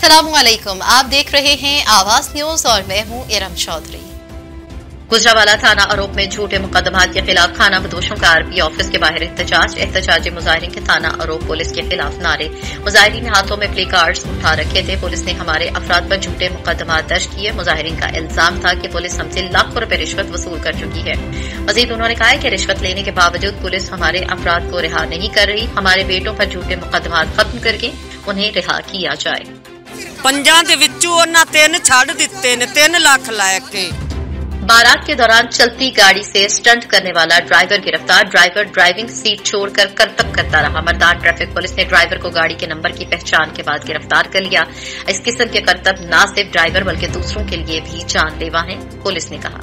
अस्सलामुअलैकुम, आप देख रहे हैं आवाज न्यूज और मैं हूं इरम चौधरी। गुजरावाला थाना आरोप में झूठे मुकदमात के खिलाफ खाना बदोशों का आरपी ऑफिस के बाहर एहतजाजी मुजाहिरीन के थाना आरोप पुलिस के खिलाफ नारे। मुजाहिरीन ने हाथों में प्ले कार्ड्स उठा रखे थे। पुलिस ने हमारे अफराद पर झूठे मुकदमात दर्ज किए। मुजाहिरीन का इल्जाम था कि पुलिस हमसे लाखों रुपए रिश्वत वसूल कर चुकी है। मजीद उन्होंने कहा कि रिश्वत लेने के बावजूद पुलिस हमारे अफराद को रिहा नहीं कर रही। हमारे बेटों पर झूठे मुकदमात खत्म करके उन्हें रिहा किया जाए। पंजां दे विचों उन्हां 3 छड्ड दित्ते ने, 3 लाख ला के। बारात के दौरान चलती गाड़ी से स्टंट करने वाला ड्राइवर गिरफ्तार। ड्राइवर ड्राइविंग सीट छोड़कर करतब करता रहा। मर्दान ट्रैफिक पुलिस ने ड्राइवर को गाड़ी के नंबर की पहचान के बाद गिरफ्तार कर लिया। इस किस्म के करतब न सिर्फ ड्राइवर बल्कि दूसरों के लिए भी जानलेवा हैं, पुलिस ने कहा।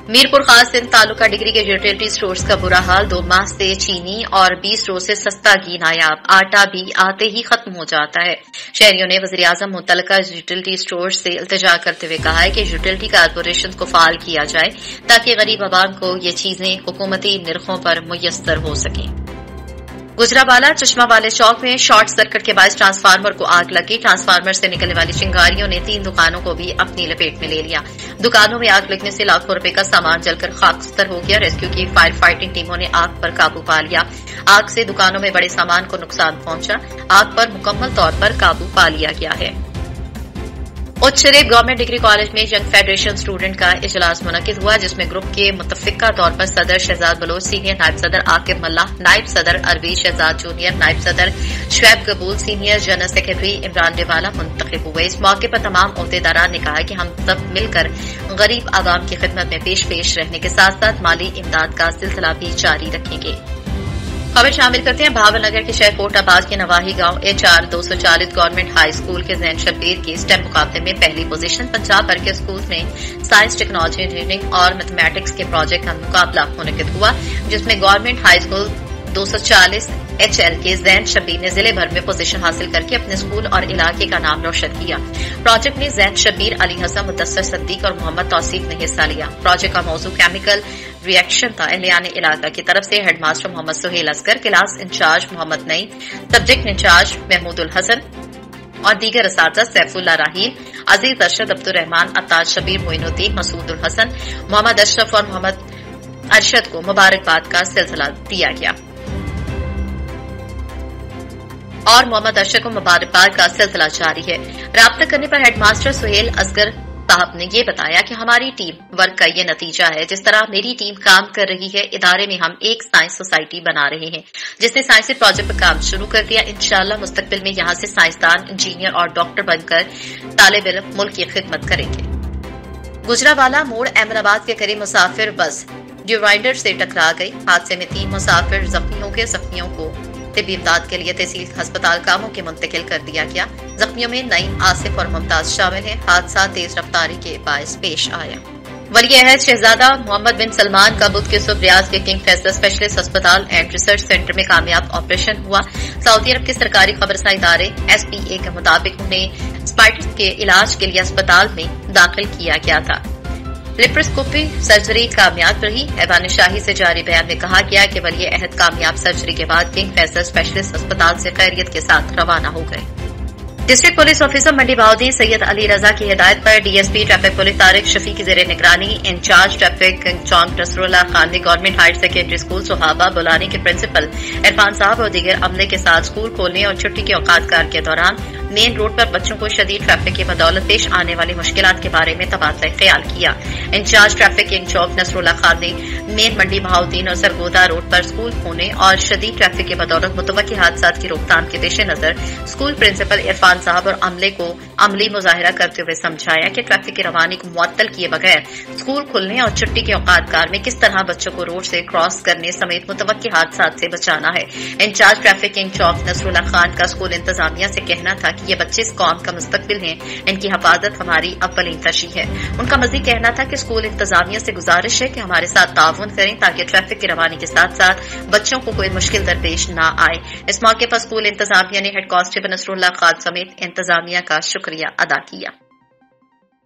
मीरपुर खास सिंध तालुका डिग्री के यूटिलिटी स्टोर्स का बुरा हाल। 2 माह से चीनी और 20 रोज से सस्ता घी नायाब। आटा भी आते ही खत्म हो जाता है। शहरियों ने वज़ीर-ए-आज़म मुतल्लिका यूटिलिटी स्टोर्स से इल्तिजा करते हुए कहा है कि यूटिलिटी कारपोरेशन को फाल किया जाए ताकि गरीब आवाम को ये चीजें हुकूमती निरखों पर मुयस्सर हो सकें। गुजरावाला चश्मा वाले चौक में शॉर्ट सर्किट के बायस ट्रांसफार्मर को आग लगी। ट्रांसफार्मर से निकलने वाली चिंगारियों ने 3 दुकानों को भी अपनी लपेट में ले लिया। दुकानों में आग लगने से लाखों रुपए का सामान जलकर खाकस्तर हो गया। रेस्क्यू की फायर फाइटिंग टीमों ने आग पर काबू पा लिया। आग से दुकानों में बड़े सामान को नुकसान पहुंचा। आग पर मुकम्मल तौर पर काबू पा लिया गया है। उच्च रेप गवर्नमेंट डिग्री कॉलेज में यंग फेडरेशन स्टूडेंट का इजलास मुनक्किद हुआ, जिसमें ग्रुप के मुतफिका तौर पर सदर शहजाद बलोच, सीनियर नायब सदर आकिब मल्लाह, नायब सदर अरबी शहजाद जूनियर, नायब सदर शुएब कबूल, सीनियर जनरल सेक्रेटरी इमरान डेवाला मुंतखब हुए। इस मौके पर तमाम ओहदेदारान ने कहा कि हम सब मिलकर गरीब आवाम की खिदमत में पेश रहने के साथ साथ माली इमदाद का सिलसिला भी जारी रखेंगे। खबर शामिल करते हैं भावल नगर के शहर कोटाबाद के नवाही गांव HR 240 गवर्नमेंट हाई स्कूल के जैन शब्बीर के स्टेम मुकाबले में पहली पोजीशन। पंजाब भर के स्कूल में साइंस, टेक्नोलॉजी, इंजीनियरिंग और मैथमेटिक्स के प्रोजेक्ट का मुकाबला मुनक्किद हुआ, जिसमें गवर्नमेंट हाई स्कूल 240 HL के जैन शब्बीर ने जिले भर में पोजीशन हासिल करके अपने स्कूल और इलाके का नाम रोशन किया। प्रोजेक्ट में जैन शब्बीर, अली हसन, मुदस्सर सिद्दीक और मोहम्मद तौसीफ ने हिस्सा लिया। प्रोजेक्ट का मौजू केमिकल रिएक्शन था। एहलियान इलाका की तरफ से headmaster Muhammad Sohail Asghar, class incharge Muhammad Naeem, subject incharge Mahmudul Hasan और दीगर असातिज़ा सैफुल्लाह राहील, अजीज अरशद, अब्दुल रहमान, अताज शबीर, मोइनुद्दीन, मसूदुल हसन, मोहम्मद अशरफ और मोहम्मद अरशद को मुबारकबाद का सिलसिला दिया गया और मोहम्मद अरशद को मुबारकबाद का सिलसिला जारी है। राब्ता करने पर हेडमास्टर सुहेल असगर साहब ने ये बताया कि हमारी टीम वर्क का ये नतीजा है। जिस तरह मेरी टीम काम कर रही है, इदारे में हम एक साइंस सोसाइटी बना रहे हैं जिसने साइंसी प्रोजेक्ट पर काम शुरू कर दिया। इंशाअल्लाह मुस्तकबिल में यहाँ से साइंसदान, इंजीनियर और डॉक्टर बनकर तालिब इल्म मुल्क की खिदमत करेंगे। गुजरावाला मोड़ अहमदाबाद के करीब मुसाफिर बस डिवाइडर से टकरा गई। हादसे में 3 मुसाफिर जख्मी हो गए। जख्मियों को तिब्बी इमदाद के लिए तहसील अस्पताल कामों के मुंतकिल कर दिया गया। जख्मियों में नईम, आसिफ और मुमताज शामिल हैं। हादसा तेज रफ्तारी के बायस पेश आया। वली अहद शहजादा मोहम्मद बिन सलमान का बुध के सुबह रियाज के किंग फैसल स्पेशलिस्ट अस्पताल एंड रिसर्च सेंटर में कामयाब ऑपरेशन हुआ। सऊदी अरब के सरकारी खबरसां इदारे SPA के मुताबिक उन्हें स्पाइटिस के इलाज के लिए अस्पताल में दाखिल किया गया था। लिप्रोस्कोपी सर्जरी कामयाब रही। ऐवान शाही से जारी बयान में कहा गया कि वली अहद कामयाब सर्जरी के बाद किंग फैसल स्पेशलिस्ट अस्पताल से खैरियत के साथ रवाना हो गए। डिस्ट्रिक्ट पुलिस ऑफिसर मंडी बहाउद्दीन सैयद अली रजा की हिदायत पर DSP traffic police Tariq Shafi की जेर निगरानी इंचार्ज ट्रैफिक चौंक नसरुल्लाह खान ने गवर्नमेंट हायर सेकेंडरी स्कूल सोहाबा बुलानी के प्रिंसिपल इरफान साहब और दीगर अमले के साथ स्कूल खोलने और छुट्टी के औकात के दौरान मेन रोड पर बच्चों को शदीद ट्रैफिक की बदौलत पेश आने वाली मुश्किलात के बारे में तबादला ख्याल किया। इंचार्ज ट्रैफिक किंग चौक नसरुल्लाह खान ने मेन मंडी बहाउद्दीन और सरगोदा रोड पर स्कूल खोलने और शदीद ट्रैफिक की बदौलत मुतवक्की हादसा की रोकथाम के पेश नजर स्कूल प्रिंसिपल इरफान साहब और अमले को अमली मुजाहिरा करते हुए समझाया कि ट्रैफिक की रवानी को मुअत्तल किए बगैर स्कूल खुलने और छुट्टी के औकात में किस तरह बच्चों को रोड से क्रॉस करने समेत मुतवक्की हादसा से बचाना है। इंचार्ज ट्रैफिक किंग चौक नसरुल्लाह खान का स्कूल इंतजामिया से कहना था कि ये बच्चे इस कौम का मुस्तकबिल हैं, इनकी हिफाजत हमारी अव्वलीन तरजीह है। उनका मजीद कहना था कि स्कूल इंतजामिया से गुजारिश है कि हमारे साथ ताउन करें ताकि ट्रैफिक की रवानी के साथ साथ बच्चों को कोई मुश्किल दरपेश न आए। इस मौके पर स्कूल इंतजामिया ने हेड कांस्टेबल नसरुल्लाह खान समेत इंतजामिया का शुक्रिया अदा किया।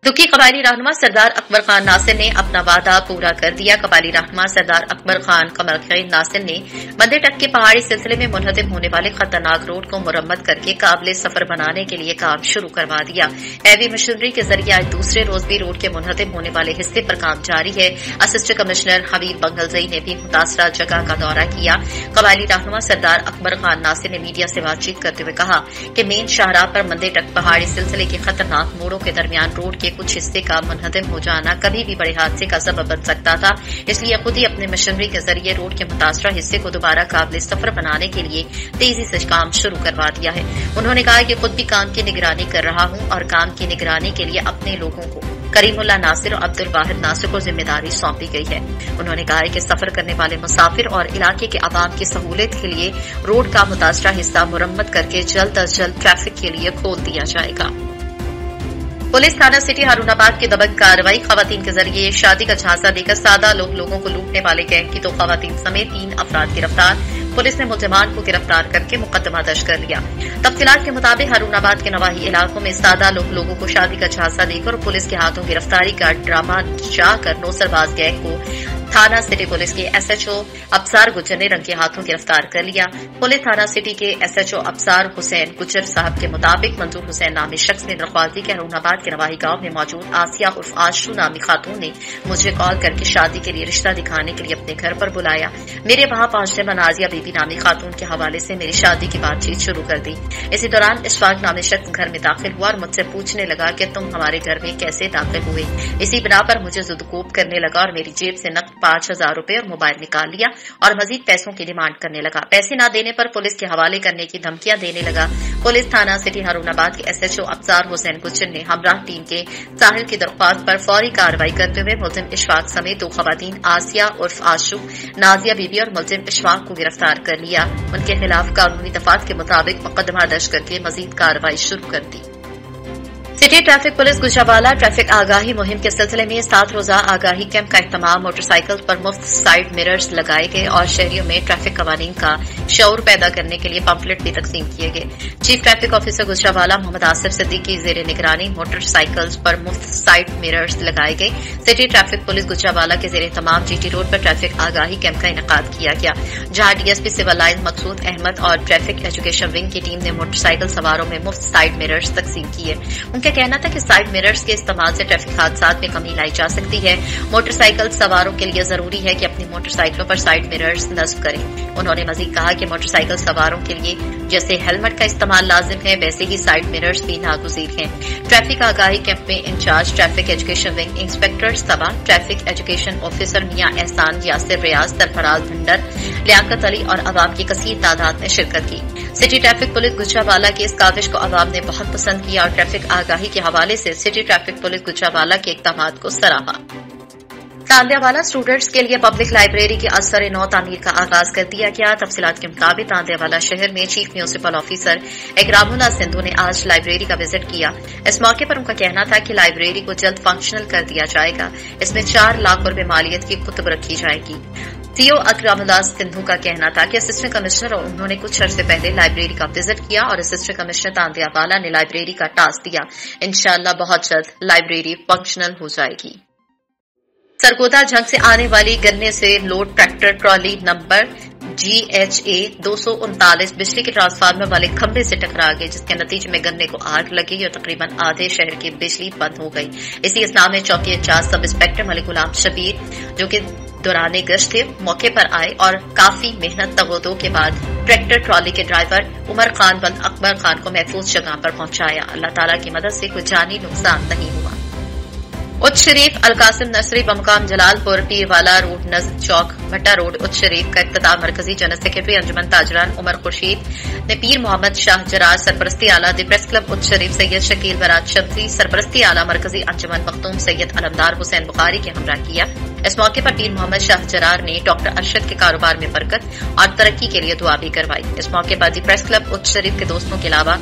दुखी कबायली रहनुमा सरदार अकबर खान नासिर ने अपना वादा पूरा कर दिया। कबायली रहनुमा सरदार अकबर खान कमर खैर नासिर ने मंदिर तक के पहाड़ी सिलसिले में मुनहदिम होने वाले खतरनाक रोड को मुरम्मत करके काबिल सफर बनाने के लिए काम शुरू करवा दिया। हैवी मशीनरी के जरिए आज दूसरे रोज भी रोड के मुनहदिम होने वाले हिस्से पर काम जारी है। असिस्टेंट कमिश्नर हबीब बंगलजई ने भी मुतासरा जगह का दौरा किया। कबायली रहनुमा सरदार अकबर खान नासिर ने मीडिया से बातचीत करते हुए कहा कि मेन शाहराह पर मंदिर तक पहाड़ी सिलसिले के खतरनाक मोड़ों के दरमियान रोड के कुछ हिस्से का मुनहदिम हो जाना कभी भी बड़े हादसे का सबब बन सकता था, इसलिए खुद ही अपने मशीनरी के जरिए रोड के मुतासरा हिस्से को दोबारा काबिल सफर बनाने के लिए तेजी से काम शुरू करवा दिया है। उन्होंने कहा कि खुद भी काम की निगरानी कर रहा हूं और काम की निगरानी के लिए अपने लोगों को करीमुल्लाह नासिर और अब्दुल वाहिद नासिर को जिम्मेदारी सौंपी गई है। उन्होंने कहा कि सफर करने वाले मुसाफिर और इलाके के आवाम की सहूलियत के लिए रोड का मुतासरा हिस्सा मुरम्मत करके जल्द अज जल्द ट्रैफिक के लिए खोल दिया जाएगा। पुलिस थाना सिटी हारूनाबाद की दबंग कार्रवाई। खवातीन के जरिए शादी का झांसा देकर सादा लोगों को लूटने वाले गैंग की 2 खवातीन समेत 3 अफराद गिरफ्तार। पुलिस ने मुलजिमान को गिरफ्तार करके मुकदमा दर्ज कर लिया। तफसीलात के मुताबिक हारूनाबाद के नवाही इलाकों में सादा लोगों को शादी का झांसा देकर पुलिस के हाथों गिरफ्तारी का ड्रामा जाकर नौसरबाज गैंग को थाना सिटी पुलिस के एसएचओ अफसार गुज्जर ने रंगे हाथों गिरफ्तार कर लिया। पुलिस थाना सिटी के एसएचओ अफसार हुसैन गुज्जर साहब के मुताबिक मंजूर हुसैन नामी शख्स ने दरख्वास्ती के हारूनाबाद के नवाही गांव में मौजूद आसिया उर्फ आशू नामी खातून ने मुझे कॉल करके शादी के लिए रिश्ता दिखाने के लिए अपने घर पर बुलाया। मेरे वहां पहुंचने पर नाजिया बीबी नामी खातून के हवाले से मेरी शादी की बातचीत शुरू कर दी। इसी दौरान इशफाक नामी शख्स घर में दाखिल हुआ और मुझसे पूछने लगा कि तुम हमारे घर में कैसे दाखिल हुए। इसी बिना पर मुझे जुदकोप करने लगा और मेरी जेब से नकद 5,000 रुपए और मोबाइल निकाल लिया और मजीद पैसों की डिमांड करने लगा। पैसे न देने पर पुलिस के हवाले करने की धमकियां देने लगा। पुलिस थाना सिटी हारूनाबाद के एसएचओ अफसार हुसैन गुज्जर ने हमराह टीम के साहिल की दरख्वास्त पर फौरी कार्रवाई करते हुए मुलजिम इशफाक समेत 2 खवातीन आसिया उर्फ आशू, नाजिया बीबी और मुलजिम इशफाक को गिरफ्तार कर लिया। उनके खिलाफ कानूनी दफात के मुताबिक मुकदमा दर्ज करके मजीद कार्रवाई शुरू कर दी। City traffic police Gujranwala traffic आगाही मुहिम के सिलसिले में 7 रोजा आगाही कैंप का इख्तिताम। मोटरसाइकिल पर मुफ्त साइड मिरर्स लगाए गए और शहरियों में ट्रैफिक कवानीन का शऊर पैदा करने के लिए पंफलेट भी तकसीम किए गए। Chief traffic officer Gujranwala Muhammad Asif Siddiqui की जेर निगरानी मोटरसाइकिल्स पर मुफ्त साइड मिरर्स लगाए गए। सिटी ट्रैफिक पुलिस गुजरावाला के जेर तमाम जीटी रोड पर ट्रैफिक आगाही कैंप का इनेकाद किया गया, जहां डीएसपी सिविल लाइन मकसूद अहमद और ट्रैफिक एजुकेशन विंग की टीम ने मोटरसाइकिल सवारों में मुफ्त साइड मिरर्स तकसीम किए। उनका कहना था कि साइड मिरर्स के इस्तेमाल से ट्रैफिक हादसात में कमी लाई जा सकती है। मोटरसाइकिल सवारों के लिए जरूरी है कि अपनी मोटरसाइकिलों पर साइड मिरर्स नस्ब करें। उन्होंने मजीद कहा कि मोटरसाइकिल सवारों के लिए जैसे हेलमेट का इस्तेमाल लाजिम है, वैसे ही साइड मिरर्स भी नागुज़ीर हैं। ट्रैफिक आगाही कैंप में incharge traffic education wing inspector Saba, traffic education officer Mian Ehsan, Yasir रियाज, सरफराज भंडर, लियाकत अली और अवाम की कसीर तादाद में शिरकत की। सिटी ट्रैफिक पुलिस गुजरावाला की इस काविश को अवाम ने बहुत पसंद किया और ट्रैफिक आगाही के हवाले से सिटी ट्रैफिक पुलिस गुजरावाला के इक़दामात को सराहा। तांदियावाला स्टूडेंट्स के लिए पब्लिक लाइब्रेरी की असर नौ तामीर का आगाज कर दिया गया। तफसीलात के मुताबिक तांदियावाला शहर में chief municipal officer Ikramullah Sindhu ने आज लाइब्रेरी का विजिट किया। इस मौके पर उनका कहना था कि लाइब्रेरी को जल्द फंक्शनल कर दिया जाएगा। इसमें 4 लाख रुपए मालियत की कुतुब रखी जाएगी। सीओ इकरामुल्लाह सिंधु का कहना था कि असिस्टेंट कमिश्नर और उन्होंने कुछ अरसे पहले लाइब्रेरी का विजिट किया और असिस्टेंट कमिश्नर तांदियावाला ने लाइब्रेरी का टास्क दिया। इंशाअल्लाह बहुत जल्द लाइब्रेरी फंक्शनल हो जाएगी। सरगोदा जंग से आने वाली गन्ने से load tractor trolley number GHA 239 बिजली के ट्रांसफार्मर वाले खंभे से टकरा गए, जिसके नतीजे में गन्ने को आग लगी और तकरीबन आधे शहर की बिजली बंद हो गई। इसी इस्लाम में चौकी इंचार्ज सब इंस्पेक्टर मलिक गुलाम शबीर, जो कि दौरान गश्त थे, मौके पर आए और काफी मेहनत तगोदो के बाद ट्रैक्टर ट्रॉली के ड्राइवर उमर खान बंद अकबर खान को महफूज जगह पर पहुंचाया। अल्लाह ताला की मदद से कोई जानी नुकसान नहीं हुआ। उच्च शरीफ अलकासिम नर्सरी बमकाम जलालपुर पीरवाला रोड नज़र चौक भट्टा रोड उच्च शरीफ का इफ्तिताह मरकजी जनरल सेक्रेटरी अंजुमन ताजरान उमर खुर्शीद ने पीर मोहम्मद शाह जरार सरपरस्ती आला दी प्रेस क्लब उच्च शरीफ सैयद शकील बराज शमसी सरपरस्ती आला मरकजी अंजुमन मखतूम सैयद अलमदार हुसैन बुखारी के हमरा किया। इस मौके पर पीर मोहम्मद शाह जरार ने डॉक्टर अरशद के कारोबार में बरकत और तरक्की के लिए दुआ भी करवाई। इस मौके पर दी प्रेस क्लब उच्च शरीफ के दोस्तों के अलावा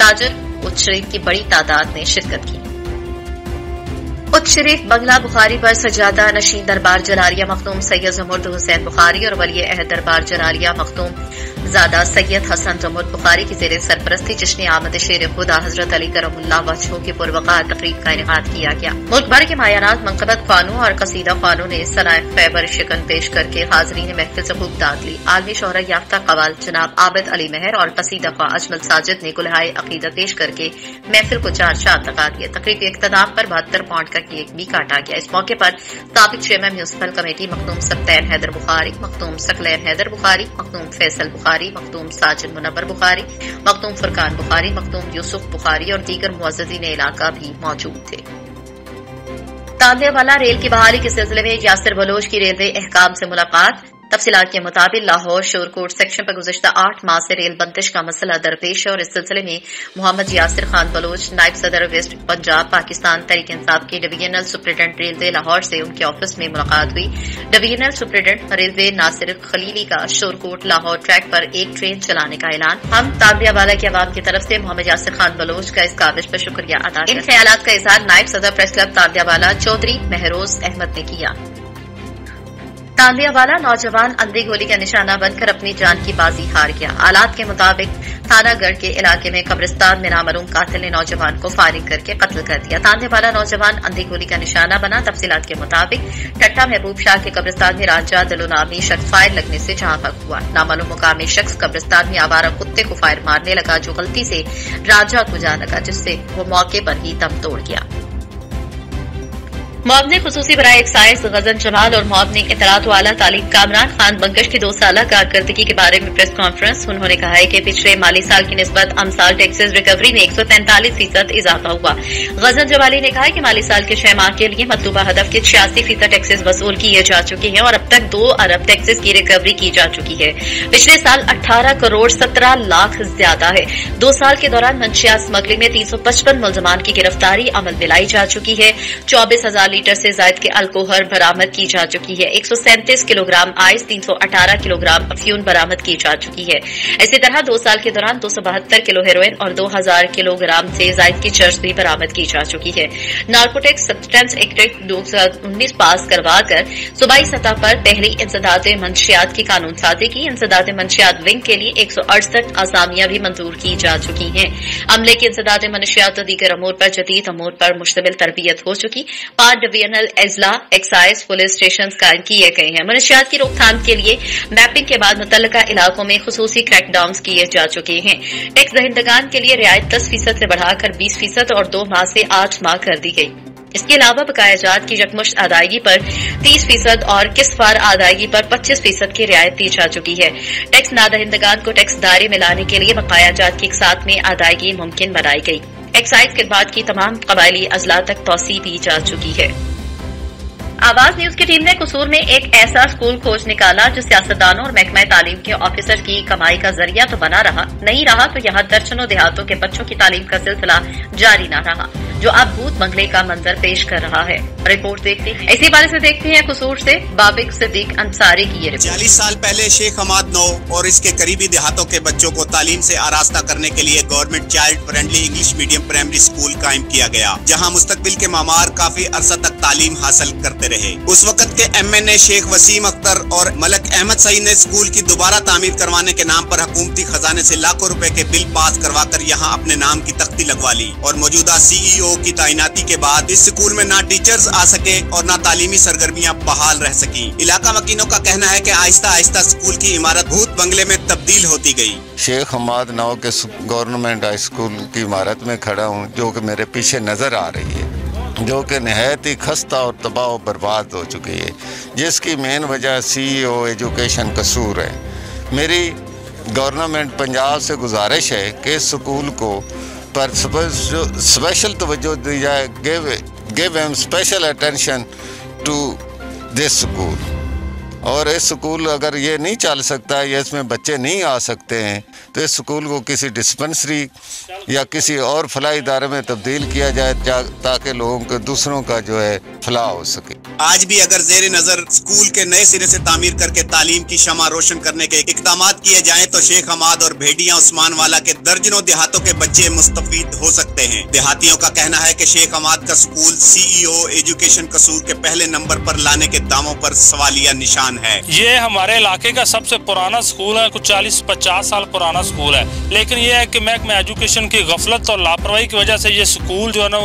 ताजर उच्च शरीफ की बड़ी तादाद ने शिरकत की। उच्च शरीफ बंगला बुखारी पर सजादा नशीन दरबार जलालिया मखदूम सैयद जमुर्द हुसैन बुखारी और वली अहद दरबार जलालिया मखदूम زادہ سید حسن رمول بخاری کی زیر سرپرستی جشن آمد شیر خدا حضرت علی کرم اللہ وجہہ کی پروقار تقریب کا انعقاد کیا گیا۔ ملک بھر کے مایانات منقبت خوانوں اور قصیدہ خوانوں نے ثنائے خیبر شکن پیش کر کے حاضرین محفل سے خوب داد لی۔ عالمی شہرت یافتہ قوال جناب عابد علی مہر اور قصیدہ خواں اجمل ساجد نے گلہائے عقیدت پیش کر کے محفل کو چار چاند لگا دیے۔ تقریب کے اختتام پر 72 پاؤنڈ کا کیک بھی کاٹا گیا۔ اس موقع پر سابق چیئرمین میونسپل کمیٹی مخدوم سبطین حیدر بخاری، مخدوم ثقلین حیدر بخاری، مخدوم فیصل بخاری، مخدوم ساجد منور بخاری، مخدوم فرقان بخاری، مخدوم یوسف بخاری اور دیگر معززین علاقہ بھی موجود تھے۔ تاندیا والا ریل کی بحالی کے سلسلے میں یاسر بلوچ کی ریلوے احکام سے ملاقات۔ تفصیلات کے مطابق لاہور شورکوٹ سیکشن پر گزشتہ 8 ماہ سے ریل بندش کا مسئلہ درپیش ہے اور اس سلسلے میں محمد یاسر خان بلوچ نائب صدر ویسٹ پنجاب پاکستان تحریک انصاف کے ڈویژنل سپرنٹنڈنٹ ریلوے لاہور سے ان کے آفس میں ملاقات ہوئی۔ ڈویژنل سپرنٹنڈنٹ ریلوے ناصر خلیلی کا شورکوٹ لاہور ٹریک پر ایک ٹرین چلانے کا اعلان۔ ہم تاندیا والا کے عوام کی طرف سے محمد یاسر خان بلوچ کا اس کاوش پر شکریہ ادا کرتے ہیں۔ ان خیالات کا اظہار نائب صدر پریس کلب تاندیا والا چودھری مہروز احمد نے کیا۔ تاندیا والا نوجوان اندھی گولی کا نشانہ بن کر اپنی جان کی بازی ہار گیا۔ حالات کے مطابق تھانہ گڑھ کے علاقے میں قبرستان میں نامعلوم قاتل نے نوجوان کو فائرنگ کر کے قتل کر دیا۔ تاندیا والا نوجوان اندھی گولی کا نشانہ بنا۔ تفصیلات کے مطابق ٹٹا محبوب شاہ کے قبرستان میں رانجا دلو نامی شخص فائر لگنے سے جہاں بھگ ہوا۔ نامعلوم مقامی شخص قبرستان میں آوارہ کتے کو فائر مارنے لگا جو غلطی سے رانجا کو جا لگا جس سے وہ موقع پر ہی دم توڑ گیا۔ معاون خصوصی برائے ایکسائز غزن جمال اور معاون اطلاعات و اعلیٰ تعلیم کامران خان بنکش کی 2 سالہ کارکردگی کے بارے میں پریس کانفرنس۔ انہوں نے کہا ہے کہ پچھلے مالی سال کی نسبت امسال ٹیکسز ریکوری میں 143% اضافہ ہوا۔ غزن جمالی نے کہا کہ مالی سال کے 6 ماہ کے لیے مطلوبہ ہدف کے 86% ٹیکسز وصول کیے جا چکے ہیں اور اب تک 2 ارب ٹیکسز کی ریکوری کی جا چکی ہے۔ پچھلے سال 18 کروڑ 17 لاکھ زیادہ ہے۔ 2 سال کے دوران منشیات اسمگلنگ میں 355 ملزمان کی گرفتاری عمل میں لائی جا چکی ہے۔ 24,000 لیٹر سے زائد کے الکوہل برآمد کی جا چکی ہے۔ 137 kilo gram ice, 318 kilo gram افیون برآمد کی جا چکی ہے۔ اسی طرح 2 سال کے دوران 272 کلو ہیروئن اور 2000 کلو گرام سے زائد کی چرس بھی برآمد کی جا چکی ہے۔ نارکوٹکس سبسٹینس ایکٹ 2019 پاس کروا کر صوبائی سطح پر پہلی انسداد منشیات کی قانون سازی کی۔ انسداد منشیات ونگ کے لیے 168 اسامیاں بھی منظور کی جا چکی ہیں۔ عملے کی انسداد منشیات و دیگر امور پر جدید امور پر مشتمل تربیت ہو چکی۔ 5 ڈویژنل اضلاع ایکسائز پولیس اسٹیشن قائم کیے گئے ہیں۔ منشیات کی روک تھام کے لیے میپنگ کے بعد متعلقہ علاقوں میں خصوصی کریک ڈاؤنز کیے جا چکے ہیں۔ ٹیکس دہندگان کے لیے رعایت 10% سے بڑھا کر 20% اور 2 ماہ سے 8 ماہ کر دی گئی۔ اس کے علاوہ بقایا جات کی یکمشت ادائیگی پر 30% اور قسط وار ادائیگی پر 25% کی رعایت دی جا چکی ہے۔ ٹیکس نادہندگان کو ٹیکس دائرے میں لانے کے لیے بقایا جات کی اقساط میں ادائیگی ممکن بنائی گئی۔ ایکسائز خدمات کی تمام قبائلی اضلاع تک توسیع دی جا چکی ہے۔ آواز نیوز کی ٹیم نے قصور میں ایک ایسا اسکول کھوج نکالا جو سیاستدانوں اور محکمہ تعلیم کے آفیسر کی کمائی کا ذریعہ تو بنا رہا، نہیں رہا تو یہاں درجنوں دیہاتوں کے بچوں کی تعلیم کا سلسلہ جاری نہ رہا جو اب بھوت بنگلے کا منظر پیش کر رہا ہے۔ رپورٹ دیکھتے ہیں، اسی بارے سے دیکھتے ہیں قصور سے بابق صدیق انصاری کی یہ رپورٹ۔ 40 سال پہلے شیخ حماد نو اور اس کے قریبی دیہاتوں کے بچوں کو تعلیم سے آراستہ کرنے کے لیے government child friendly English medium primary school قائم کیا گیا جہاں مستقبل کے معمار کافی عرصہ تک تعلیم حاصل کرتے رہے۔ اس وقت کے ایم این اے شیخ وسیم اختر اور ملک احمد سعید نے اسکول کی دوبارہ تعمیر کروانے کے نام پر حکومتی خزانے سے لاکھوں روپے کے بل پاس کروا کر یہاں اپنے نام کی تختی لگوا لی اور موجودہ سی ای او کی تعیناتی کے بعد اس اسکول میں نہ ٹیچرز آ سکے اور نہ تعلیمی سرگرمیاں بحال رہ سکیں۔ علاقہ مکینوں کا کہنا ہے کہ آہستہ آہستہ اسکول کی عمارت بھوت بنگلے میں تبدیل ہوتی گئی۔ شیخ حماد نو کے گورنمنٹ ہائی اسکول کی عمارت میں کھڑا ہوں جو کہ میرے پیچھے نظر آ رہی ہے، جو کہ نہایت ہی خستہ اور تباہ و برباد ہو چکی ہے، جس کی مین وجہ سی ای او ایجوکیشن قصور ہے۔ میری گورنمنٹ پنجاب سے گزارش ہے کہ اس سکول کو پر اسپیشل توجہ دی جائے، give him special attention to this school۔ اور اس سکول اگر یہ نہیں چل سکتا یا اس میں بچے نہیں آ سکتے ہیں تو اس سکول کو کسی ڈسپنسری یا کسی اور فلاحی ادارے میں تبدیل کیا جائے تاکہ لوگوں کے دوسروں کا جو ہے فلاح ہو سکے۔ आज भी अगर जेर नजर स्कूल के नए सिरे से तामीर करके तालीम की शमा रोशन करने के इक़दामात किए जाएं तो शेख हमाद और भेड़िया उस्मान वाला के दर्जनों देहातों के बच्चे मुस्तफीद हो सकते हैं। देहातियों का कहना है कि शेख हमाद का स्कूल CEO एजुकेशन कसूर के पहले नंबर पर लाने के दावों पर सवालिया निशान है। ये हमारे इलाके का सबसे पुराना स्कूल है, कुछ 40-50 साल पुराना स्कूल है, लेकिन ये है कि महकमे एजुकेशन की गफलत और लापरवाही की वजह से ये स्कूल जो है ना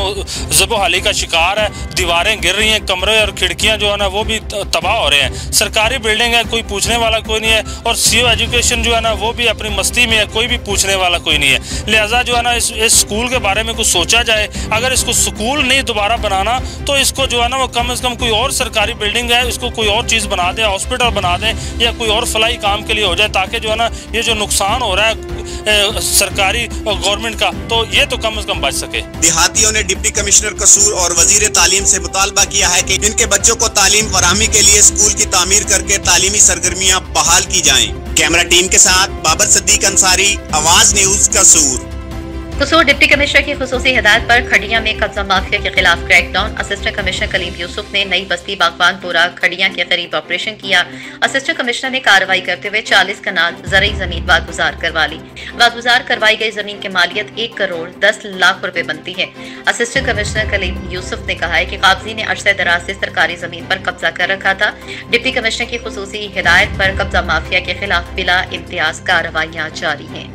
ज़बो-हाली का शिकार है। दीवारें गिर रही हैं, कमरे और खिड़कियां जो है ना वो भी तबाह हो रहे हैं। सरकारी बिल्डिंग है, कोई पूछने वाला कोई नहीं है, और CO एजुकेशन जो है ना वो भी अपनी मस्ती में है, कोई भी पूछने वाला कोई नहीं है। लिहाजा जो है ना इस स्कूल के बारे में कुछ सोचा जाए। अगर इसको स्कूल नहीं दोबारा बनाना तो इसको जो है ना वो कम से कम कोई और सरकारी बिल्डिंग है, इसको कोई और चीज़ बना दें, हॉस्पिटल बना दें या कोई और फलाई काम के लिए हो जाए, ताकि जो है ना ये जो नुकसान हो रहा है सरकारी और गवर्नमेंट का, तो ये तो कम से कम बच सके। देहातियों ने डिप्टी कमिश्नर कसूर और वजीर तालीम से मुतालबा किया है कि इनके बच्चों को तालीम फराहमी के लिए स्कूल की तामीर करके तालीमी सरगर्मियां बहाल की जाएं। कैमरा टीम के साथ बाबर सिद्दीक अंसारी, आवाज न्यूज कसूर। कसूर डिप्टी कमिश्नर की खुसूसी हिदायत पर खड़िया में कब्जा माफिया के खिलाफ crackdown. Assistant commissioner Kaleem Yousuf ने नई बस्ती बागबानपुरा खड़िया के करीब ऑपरेशन किया। असिस्टेंट कमिश्नर ने कार्रवाई करते हुए 40 कनाल ज़रई जमीन वागुजार करवा ली। वागुजार करवाई गई जमीन की मालियत 1 करोड़ 10 लाख रुपए बनती है। असिस्टेंट कमिश्नर कलीम यूसुफ ने कहा है कि कागजी ने अरसे दराज से सरकारी जमीन पर कब्जा कर रखा था। डिप्टी कमिश्नर की खुसूसी हिदायत पर कब्जा माफिया के खिलाफ बिला इम्तियाज कार्रवाइयां जारी हैं।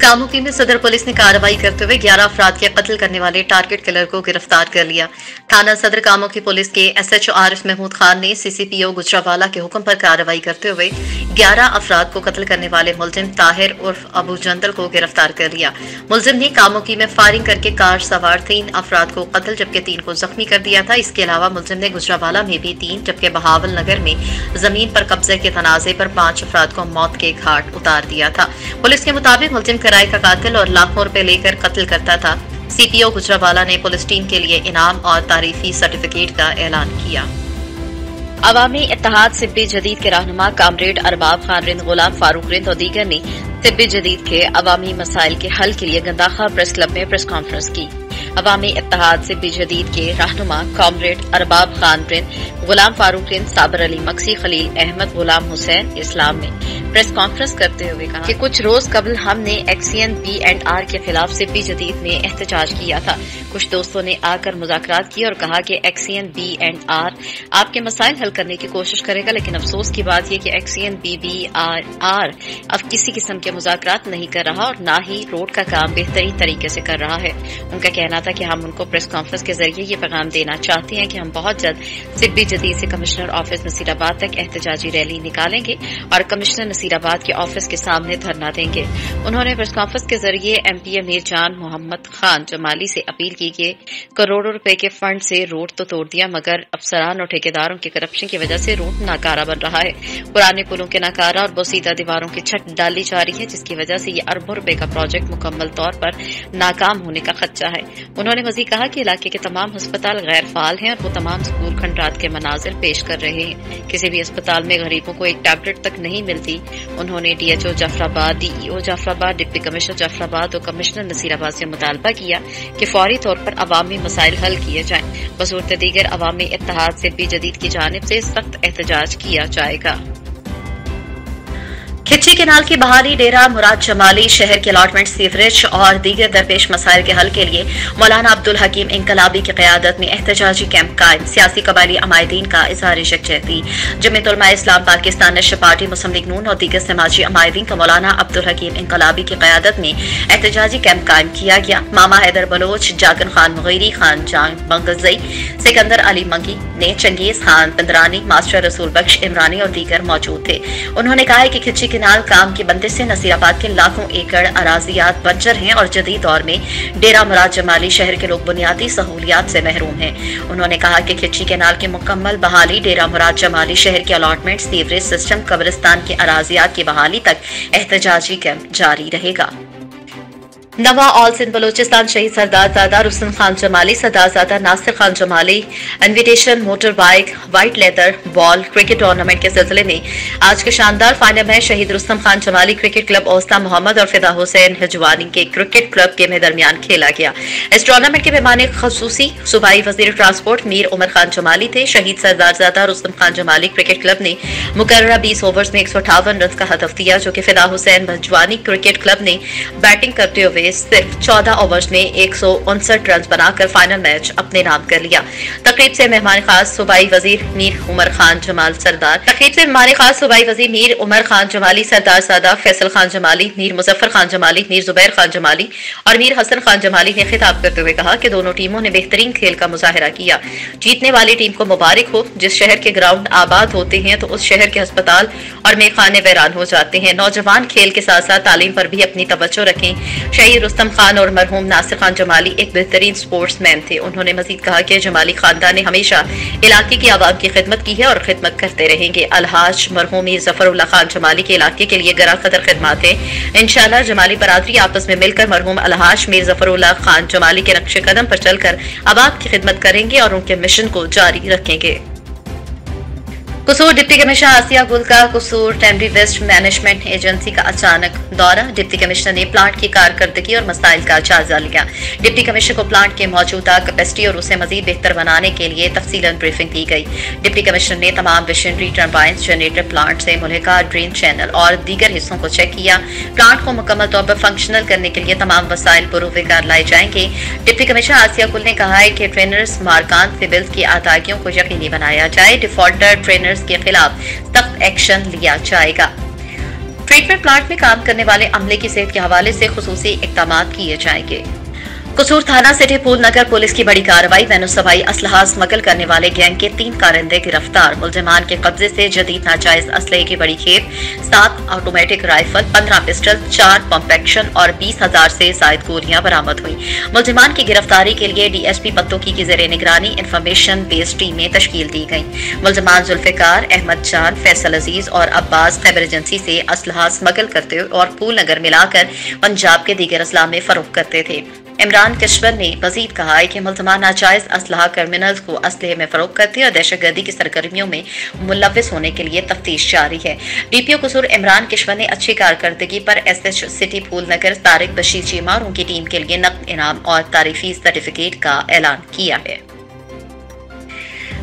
कामुकी में सदर पुलिस ने कार्रवाई करते हुए 11 अफराद के कत्ल करने वाले टारगेट किलर को गिरफ्तार कर लिया। थाना सदर कामुकी पुलिस के SHO आरिफ महमूद खान ने CCPO गुजरावाला के हुक्म पर कार्रवाई करते हुए 11 अफराद को कत्ल करने वाले मुलजिम ताहिर उर्फ अबू जंदल को गिरफ्तार कर लिया। मुलजिम ने कामुकी में फायरिंग करके कार सवार 3 अफराद को कत्ल जबकि 3 को जख्मी कर दिया था। इसके अलावा मुलजिम ने गुजरावाला में भी 3 जबकि बहावल नगर में जमीन पर कब्जे के तनाजे पर 5 अफराद को मौत के घाट उतार दिया था। पुलिस के मुताबिक मुलजिम किराए का कातिल और लाखों रुपए लेकर कत्ल करता था। CPO गुजरावाला ने पुलिस टीम के लिए इनाम और तारीफी सर्टिफिकेट का ऐलान किया। अवामी इत्तेहाद सिब्बी जदीद के रहनुमा कामरेड अरबाब खान रिंद, गुलाम फारूक रिंद और दीगर ने सिब्बी जदीद के अवामी मसाइल के हल के लिए गंदाखा प्रेस क्लब में प्रेस कॉन्फ्रेंस की। अवामी इत्तेहाद सिब्बी जदीद के रहनुमा कामरेड अरबाब खान रिंद, गुलाम फारूक रिंद, साबर अली मक्सी, खलील अहमद, गुलाम हुसैन इस्लाम ने प्रेस कॉन्फ्रेंस करते हुए कहा कि कुछ रोज कबल हमने एक्सीएन B&R के खिलाफ सिब्बी जदीद में एहतजाज किया था। कुछ दोस्तों ने आकर मुज़ाकरात किए और कहा कि एक्सीएन B&R आपके मसाइल हल करने की कोशिश करेगा, लेकिन अफसोस की बात यह कि एक्सीएन BBR अब किसी किस्म के मुज़ाकरात नहीं कर रहा और न ही रोड का काम बेहतरीन तरीके से कर रहा है। उनका कहना था कि हम उनको प्रेस कॉन्फ्रेंस के जरिए ये पैगाम देना चाहते हैं कि हम बहुत जल्द सिब्बी जदीद से कमिश्नर ऑफिस नसीराबाद तक एहतजाजी रैली निकालेंगे और कमिश्नर नसीराबाद के ऑफिस के सामने धरना देंगे। उन्होंने प्रेस कॉन्फ्रेंस के जरिए MPA मीरजान मोहम्मद खान जमाली से अपील की कि करोड़ों रुपए के फंड से रोड तो तोड़ दिया, मगर अफसरान और ठेकेदारों के करप्शन की वजह से रोड नाकारा बन रहा है। पुराने पुलों के नाकारा और बोसीदा दीवारों की छत डाली जा रही है, जिसकी वजह से ये अरबों रुपए का प्रोजेक्ट मुकम्मल तौर पर नाकाम होने का खदशा है। उन्होंने मजीद कहा कि इलाके के तमाम अस्पताल गैर फाल हैं और वो तमाम स्कूल खंडरात के मनाजिर पेश कर रहे हैं। किसी भी अस्पताल में गरीबों को एक टैबलेट तक नहीं मिलती। उन्होंने DHO Jafrabad, DEO Jafrabad, deputy commissioner Jafrabad और कमिश्नर नसीराबाद से मुतालबा किया कि फौरी तौर पर अवामी मसाइल हल किए जाएं। बसूरत दीगर अवामी इत्तेहाद सिब्बी जदीद की जानिब से सख्त एहतजाज किया जाएगा। खिच्ची केनाल की बहाली, डेरा मुराद जमाली शहर के अलॉटमेंट, सीवरेज और दीगर दरपेश मसाइल के हल के लिए मौलाना अब्दुल हकीम इनकलाबी की क़यादत में एहतजाजी कैंप कायम। सियासी कबायली अमायदीन का इज़हार यकजहती। जमीयत उलमा इस्लाम पाकिस्तान नशर पार्टी, मुस्लिम लीग नून और दीगर समाजी अमायदीन का मौलाना अब्दुल हकीम इनकलाबी की क़यादत में एहतजाजी कैंप कायम किया गया। मामा हैदर बलोच, जागन खान मुगीरी, खान जान बंगज़ई, सिकंदर अली मंगी ने, चंगेज खान पंदरानी, मास्टर रसूल बख्श इमरानी और दीगर मौजूद थे। उन्होंने कहा कि खिच्ची केनाल काम की बंदिश से नसीराबाद के लाखों एकड़ अराजियात बंजर हैं और जदीद दौर में डेरा मुराद जमाली शहर के लोग बुनियादी सहूलियात से महरूम हैं। उन्होंने कहा कि खिच्ची केनाल की मुकम्मल बहाली, डेरा मुराद जमाली शहर के अलॉटमेंट, सीवरेज सिस्टम, कब्रिस्तान के अराजियात की बहाली तक एहतजाजी कैंप जारी रहेगा। नवा ऑल सिंध बलोचिस्तान शहीद सरदारजादा रुस्तम खान जमाली, सरदारजादा Nasir Khan Jamali invitation motor bike white leather ball cricket tournament के सिलसिले में आज के शानदार फाइनल में शहीद रुस्तम खान जमाली क्रिकेट क्लब औस्ता मोहम्मद और फिदा हुसैन हिजवानी के क्रिकेट क्लब के दरमियान खेला गया। इस टूर्नामेंट के मेहमान खसूसी सूबाई वजीर ट्रांसपोर्ट मीर उमर खान जमाली थे। शहीद सरदारजादा रुस्तम खान जमाली क्रिकेट क्लब ने मुकर्ररा 20 ओवर्स में 158 रन का हदफ दिया, जो कि फिदा हुसैन हिजवानी क्रिकेट क्लब ने बैटिंग करते हुए सिर्फ 14 ओवर्स में 159 रन बनाकर फाइनल मैच अपने नाम कर लिया। तकरीब से मेहमान खास सूबाई वजीर मीर उमर खान जमाल सरदार तकरीब से मेहमान खास सूबाई वजीर मीर उमर खान जमाली, सरदारजादा फैसल खान जमाली, मीर मुजफ्फर खान जमाली, मीर जुबैर खान जमाली और मीर हसन खान जमाली ने खिताब करते हुए कहा कि दोनों टीमों ने बेहतरीन खेल का मुजाहिरा किया। जीतने वाली टीम को मुबारक हो। जिस शहर के ग्राउंड आबाद होते हैं तो उस शहर के अस्पताल और मेखाने वैरान हो जाते हैं। नौजवान खेल के साथ साथ तालीम पर भी अपनी तवज्जो रखें। शहीद रुस्तम खान और मरहूम नासिर खान जमाली एक बेहतरीन स्पोर्ट्समैन थे। उन्होंने मजीद कहा कि जमाली खानदान ने हमेशा इलाके की आवाम की खिदमत की है और खिदमत करते रहेंगे। अलहाज मरहूम मीर जफरुल्लाह खान जमाली के इलाके के लिए गरा कदर खिदमत है। इंशाअल्लाह जमाली बरादरी आपस में मिलकर मरहूम अलहाज मीर जफरुल्लाह खान जमाली के नक्शे कदम पर चलकर आवाम की खिदमत करेंगे और उनके मिशन को जारी रखेंगे। कसूर डिप्टी कमिश्नर आसिया गुल का कसूर टेमरी वेस्ट मैनेजमेंट एजेंसी का अचानक दौरा। डिप्टी कमिश्नर ने प्लांट की कारकर्दगी और मसाइल का जायजा लिया। डिप्टी कमिश्नर को प्लांट के मौजूदा कैपेसिटी और उसे मजीद बेहतर बनाने के लिए तफसीलन ब्रीफिंग दी गई। डिप्टी कमिश्नर ने तमाम मशीनरी, टर्बाइंस, जनरेटर प्लांट से मुल्हिका ड्रेन चैनल और दीगर हिस्सों को चेक किया। प्लांट को मुकम्मल तौर पर फंक्शनल करने के लिए तमाम वसाइल पुरकार लाए जाएंगे। डिप्टी कमिश्नर आसिया गुल ने कहा है कि ट्रेनर्स मार्कान से बिल्स की अदायगियों को यकीनी बनाया जाए। डिफॉल्टर ट्रेनर्स के खिलाफ सख्त एक्शन लिया जाएगा। ट्रीटमेंट प्लांट में काम करने वाले अमले की सेहत के हवाले से खुसूसी इक़दाम किए जाएंगे। कसूर थाना सिटी फूल नगर पुलिस की बड़ी कार्रवाई। वैनुसवाई असलहा स्मगल करने वाले गैंग के 3 कारिंदे गिरफ्तार। मुलजिमान के कब्जे से जदीद नाजायज असलहे की बड़ी खेप, 7 automatic rifle, 15 pistol, 4 pump action और 20,000 से जायद गोलियां बरामद हुई। मुलजिमान की गिरफ्तारी के लिए DSP पत्तोकी की जेर निगरानी इंफॉर्मेशन बेस्ड टीमें तश्कील दी गई। मुलजिमान जुल्फिकार, अहमद जान, फैसल अजीज और अब्बास खैबर एजेंसी से असलहा स्मगल करते और फूल नगर मिलाकर पंजाब के दीगर अजला में फरोख्त करते थे। इमरान किश्वर ने मजीद कहा है कि मुल्ज़िमान नाजायज असलहा क्रिमिनल्स को असलहे में फरोख्त करते और दहशतगर्दी की सरगर्मियों में मुलव्विस होने के लिए तफ्तीश जारी है। DPO कसूर इमरान किश्वर ने अच्छी कारकर्दगी पर SH सिटी फूल नगर तारिक बशीर चीमा और उनकी टीम के लिए नकद इनाम और तारीफी सर्टिफिकेट का ऐलान किया है।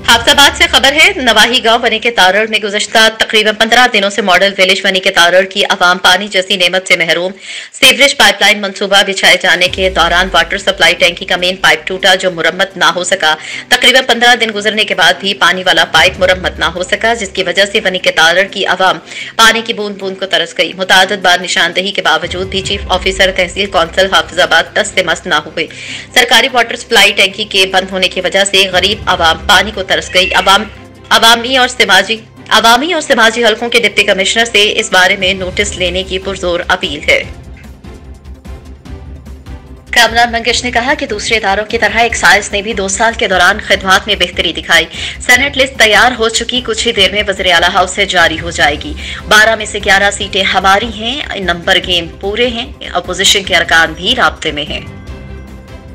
हाफजाबाद से खबर है, नवाही गांव बनी के तारड़ में गुज़श्ता तकरीबन 15 दिनों से मॉडल विलेज बनी के तारड़ की आवाम पानी जैसी नेमत से महरूम। सीवरेज पाइपलाइन मंसूबा बिछाए जाने के दौरान वाटर सप्लाई टैंकी का मेन पाइप टूटा जो मुरम्मत ना हो सका। तकरीबन 15 दिन गुजरने के बाद भी पानी वाला पाइप मुरम्मत ना हो सका, जिसकी वजह से बनी के तारड़ की आवाम पानी की बूंद बूंद को तरस गई। मुतादिद बार निशानदही के बावजूद भी चीफ ऑफिसर तहसील कौंसिल हाफिजाबाद दस्त से मस्त ना हुए। सरकारी वाटर सप्लाई टैंकी के बंद होने की वजह से गरीब आवाम पानी को तरस गई। अवामी और समाजी हलकों के डिप्टी कमिश्नर से इस बारे में नोटिस लेने की पुरजोर अपील है। कामरान मंगेश ने कहा कि दूसरे इदारों की तरह एक्साइज ने भी 2 साल के दौरान खिदमात में बेहतरी दिखाई। सेनेट लिस्ट तैयार हो चुकी, कुछ ही देर में वज़ीर आला हाउस से जारी हो जाएगी। 12 में से 11 सीटें हमारी हैं। नंबर गेम पूरे हैं। अपोजिशन के अरकान भी राब्ते में हैं।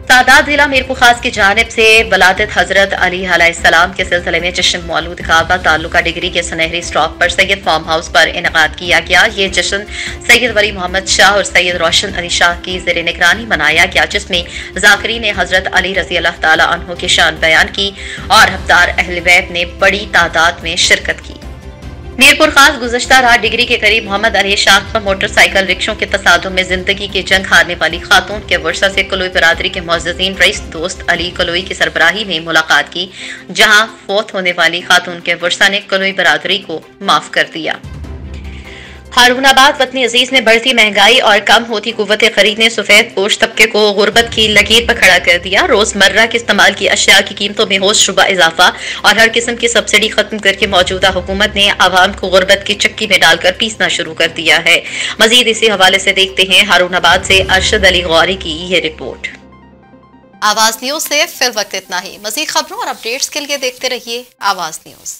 सादात जिला मीरपुर खास की जानिब से वलादत हजरत अली अलैहिस्सलाम के सिलसिले में जश्न मौलूद खाबा ताल्लुका डिग्री के सुनहरी स्टॉप पर सैयद फार्म हाउस पर इनेकाद किया गया। ये जश्न सैयद वली मोहम्मद शाह और सैयद रोशन अली शाह की जेर निगरानी मनाया गया, जिसमें जाकिरीन ने हजरत अली रज़ी अल्लाह ताला अन्हु की शान बयान की और हफ्तार अहले बैत ने बड़ी तादाद में शिरकत की। मीरपुर खास गुज़श्ता रात डिग्री के करीब मोहम्मद अली शाह पर मोटरसाइकिल रिक्शों के तसादुम में जिंदगी की जंग हारने वाली खातून के वर्षा से कलोई बरादरी के मुअज़्ज़ज़ीन रईस दोस्त अली कलोई की सरबराही में मुलाकात की, जहां फौत होने वाली खातून के वर्षा ने कलोई बरादरी को माफ कर दिया। हारूनाबाद वतनी अजीज में बढ़ती महंगाई और कम होती कुव्वत खरीद ने सफेद पोश तबके को गुर्बत की लकीर पर खड़ा कर दिया। रोजमर्रा के इस्तेमाल की अशिया की कीमतों में होश शुबा इजाफा और हर किस्म की सब्सिडी खत्म करके मौजूदा हुकूमत ने आवाम को गुर्बत की चक्की में डालकर पीसना शुरू कर दिया है। मजीद इसी हवाले से देखते हैं हारूनाबाद से अरशद अली गौरी की ये रिपोर्ट। आवाज न्यूज से फिल वक्त इतना ही। मजीद खबरों और अपडेट्स के लिए देखते रहिए आवाज न्यूज।